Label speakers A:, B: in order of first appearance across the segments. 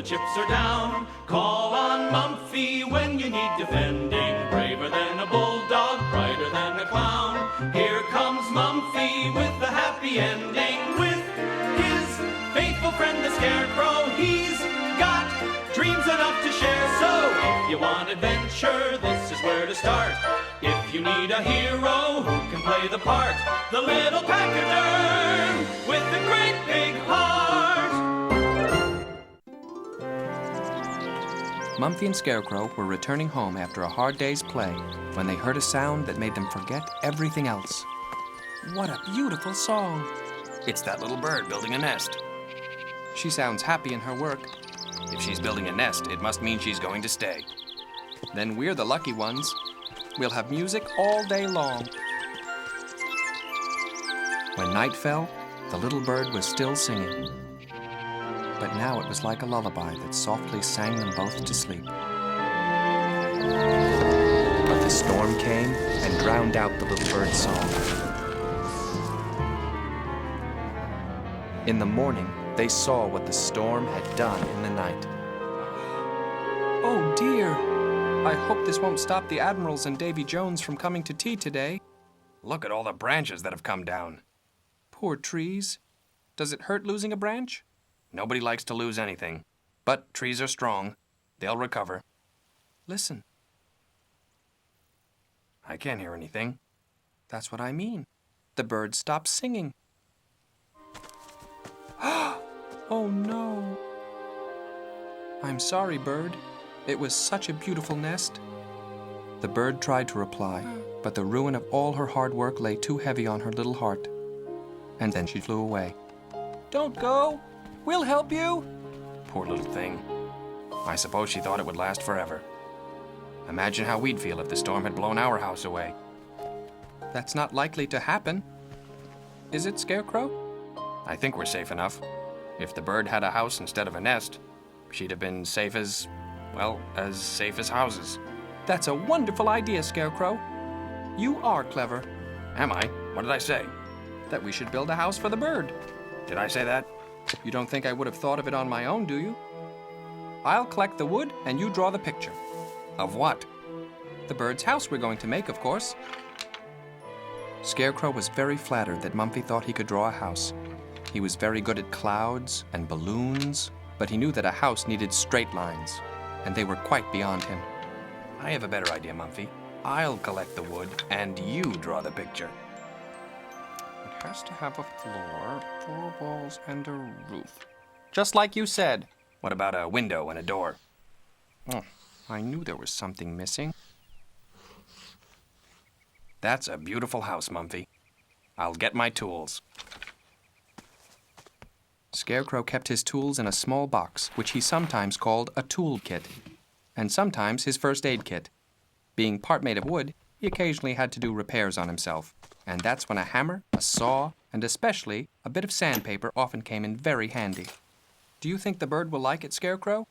A: Chips are down. Call on Mumfie when you need defending. Braver than a bulldog, brighter than a clown. Here comes Mumfie with the happy ending. With his faithful friend the Scarecrow, he's got dreams enough to share. So if you want adventure, this is where to start. If you need a hero who can play the part, the little pachyderm with the great big heart.
B: Mumfie and Scarecrow were returning home after a hard day's play when they heard a sound that made them forget everything else. What a beautiful song!
C: It's that little bird building a nest.
B: She sounds happy in her work.
C: If she's building a nest, it must mean she's going to stay.
B: Then we're the lucky ones. We'll have music all day long. When night fell, the little bird was still singing. But now it was like a lullaby that softly sang them both to sleep. But the storm came and drowned out the little bird's song. In the morning, they saw what the storm had done in the night. Oh dear! I hope this won't stop the Admirals and Davy Jones from coming to tea today.
C: Look at all the branches that have come down.
B: Poor trees. Does it hurt losing a branch?
C: Nobody likes to lose anything. But trees are strong. They'll recover.
B: Listen.
C: I can't hear anything.
B: That's what I mean. The bird stopped singing. Oh no. I'm sorry, bird. It was such a beautiful nest. The bird tried to reply, but the ruin of all her hard work lay too heavy on her little heart. And then she flew away. Don't go! We'll help you!
C: Poor little thing. I suppose she thought it would last forever. Imagine how we'd feel if the storm had blown our house away.
B: That's not likely to happen. Is it, Scarecrow?
C: I think we're safe enough. If the bird had a house instead of a nest, she'd have been safe as, well, as safe as houses.
B: That's a wonderful idea, Scarecrow. You are clever.
C: Am I? What did I say?
B: That we should build a house for the bird.
C: Did I say that?
B: You don't think I would have thought of it on my own, do you? I'll collect the wood and you draw the picture.
C: Of what?
B: The bird's house we're going to make, of course. Scarecrow was very flattered that Mumfie thought he could draw a house. He was very good at clouds and balloons, but he knew that a house needed straight lines, and they were quite beyond him.
C: I have a better idea, Mumfie. I'll collect the wood and you draw the picture.
B: It has to have a floor, 4 walls, and a roof. Just like you said.
C: What about a window and a door?
B: Oh, I knew there was something missing.
C: That's a beautiful house, Mumfie. I'll get my tools.
B: Scarecrow kept his tools in a small box, which he sometimes called a tool kit, and sometimes his first aid kit. Being part made of wood, he occasionally had to do repairs on himself, and that's when a hammer, a saw, and especially a bit of sandpaper often came in very handy. Do you think the bird will like it, Scarecrow?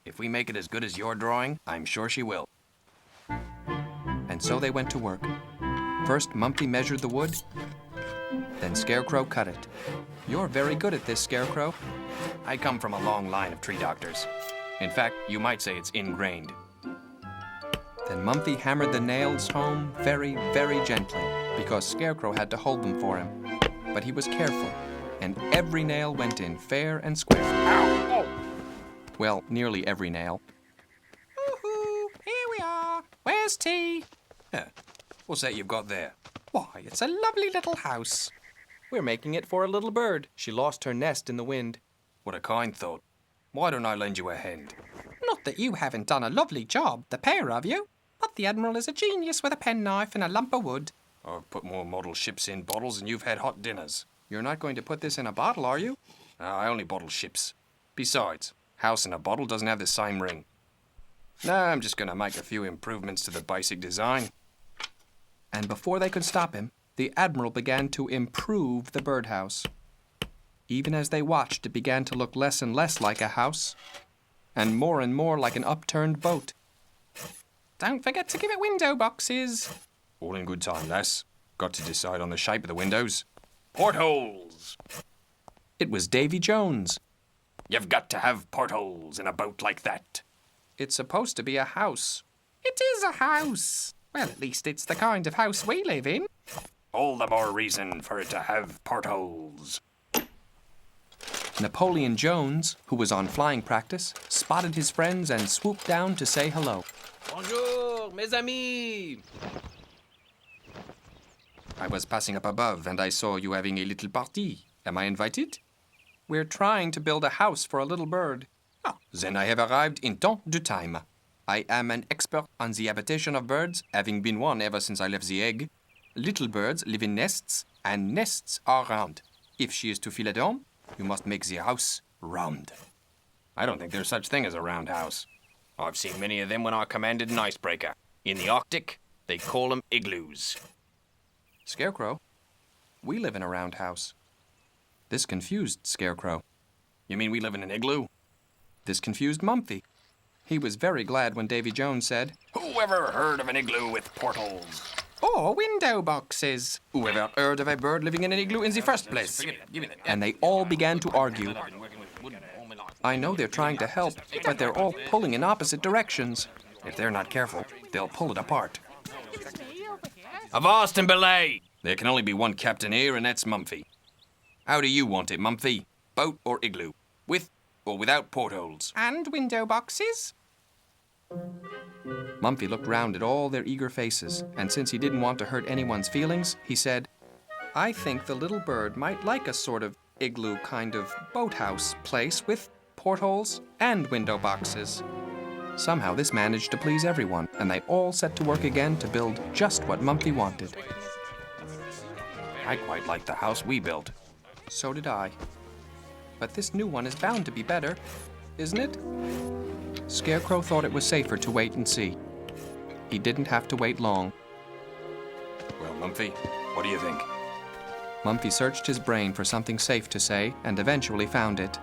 C: If we make it as good as your drawing, I'm sure she will.
B: And so they went to work. First, Mumfie measured the wood, then Scarecrow cut it. You're very good at this, Scarecrow.
C: I come from a long line of tree doctors. In fact, you might say it's ingrained.
B: Then Mumfie hammered the nails home very, very gently, because Scarecrow had to hold them for him. But he was careful, and every nail went in fair and square. Ow! Oh. Well, nearly every nail. Woohoo! Here we are. Where's tea?
C: What's that you've got there?
B: Why, it's a lovely little house. We're making it for a little bird. She lost her nest in the wind.
C: What a kind thought. Why don't I lend you a hand?
B: Not that you haven't done a lovely job, the pair of you. But the Admiral is a genius with a penknife and a lump of wood.
C: I've put more model ships in bottles than you've had hot dinners.
B: You're not going to put this in a bottle, are you?
C: I only bottle ships. Besides, house in a bottle doesn't have the same ring. No, I'm just going to make a few improvements to the basic design.
B: And before they could stop him, the Admiral began to improve the birdhouse. Even as they watched, it began to look less and less like a house, and more like an upturned boat. Don't forget to give it window boxes.
C: All in good time, lass. Got to decide on the shape of the windows. Portholes!
B: It was Davy Jones.
C: You've got to have portholes in a boat like that.
B: It's supposed to be a house.
D: It is a house. Well, at least it's the kind of house we live in.
C: All the more reason for it to have portholes.
B: Napoleon Jones, who was on flying practice, spotted his friends and swooped down to say hello.
E: Bonjour, mes amis!
B: I was passing up above and I saw you having a little party. Am I invited? We're trying to build a house for a little bird. Ah, then I have arrived in temps de time. I am an expert on the habitation of birds, having been one ever since I left the egg. Little birds live in nests, and nests are round. If she is to feel at home, you must make the house round.
C: I don't think there's such thing as a round house. I've seen many of them when I commanded an icebreaker. In the Arctic, they call them igloos.
B: Scarecrow, we live in a round house. This confused Scarecrow.
C: You mean we live in an igloo?
B: This confused Mumfie. He was very glad when Davy Jones said,
C: Who ever heard of an igloo with portholes?
D: Or window boxes.
B: Who ever heard of a bird living in an igloo in the first place? And they all began to argue. I know they're trying to help, but they're all pulling in opposite directions.
C: If they're not careful, they'll pull it apart. Avast and belay! There can only be one captain here, and that's Mumfie. How do you want it, Mumfie? Boat or igloo? With or without portholes?
D: And window boxes.
B: Mumfie looked round at all their eager faces, and since he didn't want to hurt anyone's feelings, he said, I think the little bird might like a sort of igloo kind of boathouse place with portholes and window boxes. Somehow this managed to please everyone, and they all set to work again to build just what Mumfie wanted.
C: I quite like the house we built.
B: So did I. But this new one is bound to be better, isn't it? Scarecrow thought it was safer to wait and see. He didn't have to wait long.
C: Well, Mumfie, what do you think?
B: Mumfie searched his brain for something safe to say and eventually found it.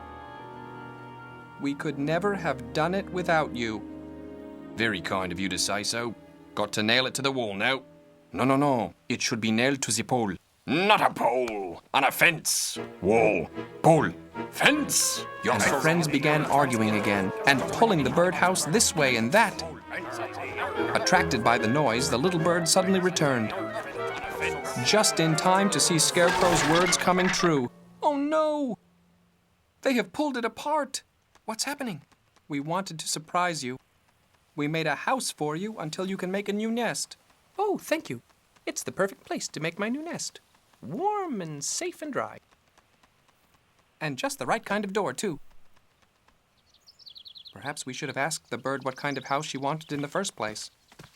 B: We could never have done it without you.
C: Very kind of you to say so. Got to nail it to the wall now.
B: No. It should be nailed to the pole.
C: Not a pole. On a fence. Wall. Pole. Fence.
B: And the friends began arguing again and pulling the birdhouse this way and that. Attracted by the noise, the little bird suddenly returned. Just in time to see Scarecrow's words coming true. Oh no! They have pulled it apart. What's happening? We wanted to surprise you. We made a house for you until you can make a new nest.
D: Oh, thank you. It's the perfect place to make my new nest. Warm and safe and dry.
B: And just the right kind of door, too. Perhaps we should have asked the bird what kind of house she wanted in the first place.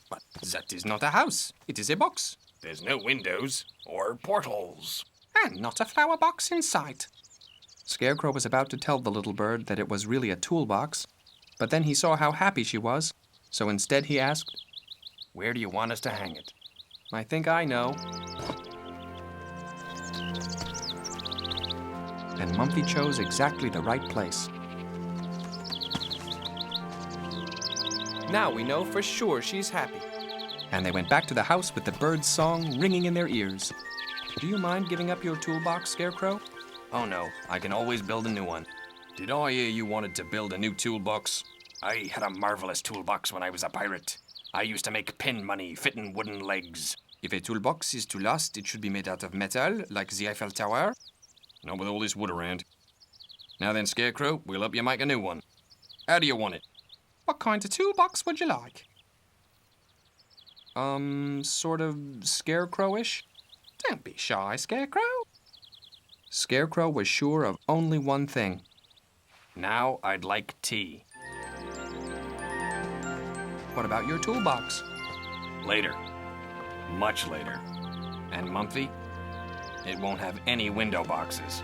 C: But that is not a house. It is a box. There's no windows or portholes.
D: And not a flower box in sight.
B: Scarecrow was about to tell the little bird that it was really a toolbox, but then he saw how happy she was, so instead he asked,
C: Where do you want us to hang it?
B: I think I know. And Mumfie chose exactly the right place. Now we know for sure she's happy. And they went back to the house with the bird's song ringing in their ears. Do you mind giving up your toolbox, Scarecrow?
C: Oh no, I can always build a new one. Did I hear you wanted to build a new toolbox? I had a marvelous toolbox when I was a pirate. I used to make pin money fitting wooden legs.
B: If a toolbox is to last, it should be made out of metal, like the Eiffel Tower.
C: Not with all this wood around. Now then, Scarecrow, we'll help you make a new one. How do you want it?
D: What kind of toolbox would you like?
B: Sort of scarecrowish?
D: Don't be shy, Scarecrow.
B: Scarecrow was sure of only one thing.
C: Now I'd like tea.
B: What about your toolbox?
C: Later. Much later. And Mumfie, it won't have any window boxes.